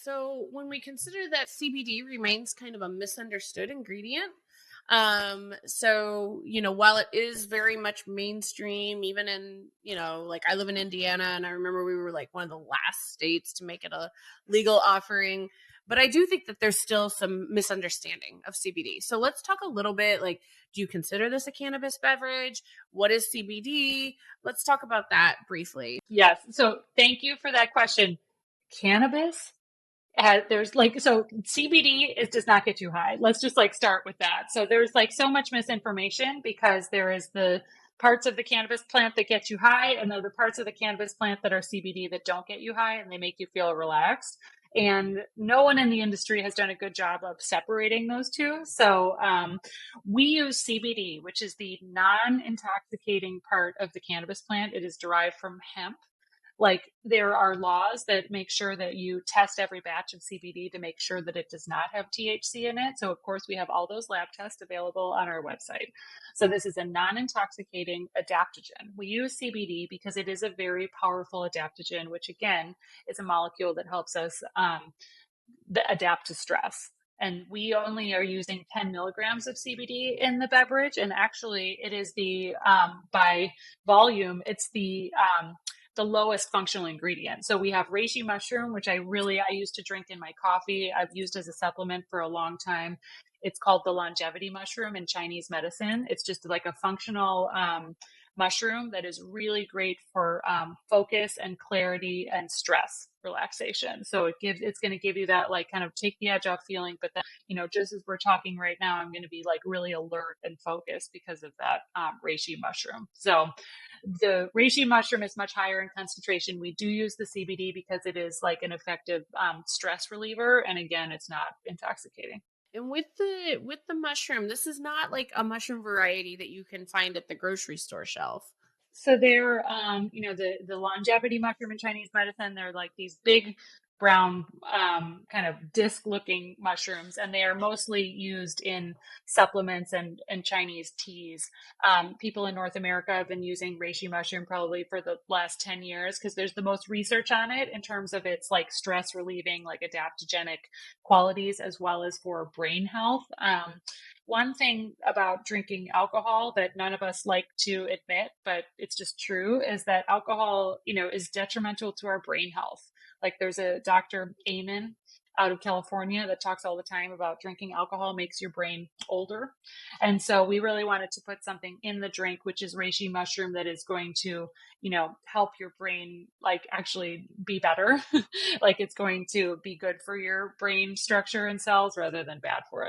So when we consider that CBD remains kind of a misunderstood ingredient, while it is very much mainstream, even in, like I live in Indiana and I remember we were like one of the last states to make it a legal offering. But I do think that there's still some misunderstanding of CBD. So let's talk a little bit like, do you consider this a cannabis beverage? What is CBD? Let's talk about that briefly. Yes. So thank you for that question. Cannabis there's like so CBD does not get you high. Let's just like start with that. So there's like so much misinformation because there is the parts of the cannabis plant that get you high, and there are the parts of the cannabis plant that are CBD that don't get you high and they make you feel relaxed. And no one in the industry has done a good job of separating those two. So we use CBD, which is the non-intoxicating part of the cannabis plant. It is derived from hemp. Like there are laws that make sure that you test every batch of CBD to make sure that it does not have THC in it. So of course we have all those lab tests available on our website. So this is a non-intoxicating adaptogen. We use CBD because it is a very powerful adaptogen, which again is a molecule that helps us adapt to stress. And we only are using 10 milligrams of CBD in the beverage. And actually it is by volume, it's the lowest functional ingredient. So we have reishi mushroom, which I used to drink in my coffee. I've used as a supplement for a long time. It's called the longevity mushroom in Chinese medicine. It's just like a functional mushroom that is really great for focus and clarity and stress relaxation. So it's going to give you that like kind of take the edge off feeling. But then, just as we're talking right now, I'm going to be like really alert and focused because of that reishi mushroom. So the reishi mushroom is much higher in concentration. We do use the CBD because it is like an effective stress reliever. And again, it's not intoxicating. And with the mushroom, this is not like a mushroom variety that you can find at the grocery store shelf. So they're, the longevity mushroom in Chinese medicine, they're like these big brown, kind of disc looking mushrooms, and they are mostly used in supplements and Chinese teas. People in North America have been using reishi mushroom probably for the last 10 years because there's the most research on it in terms of its like stress relieving, like adaptogenic qualities, as well as for brain health. One thing about drinking alcohol that none of us like to admit, but it's just true, is that alcohol, is detrimental to our brain health. Like there's a Dr. Amen out of California that talks all the time about drinking alcohol makes your brain older. And so we really wanted to put something in the drink, which is reishi mushroom, that is going to, help your brain like actually be better. Like it's going to be good for your brain structure and cells rather than bad for it.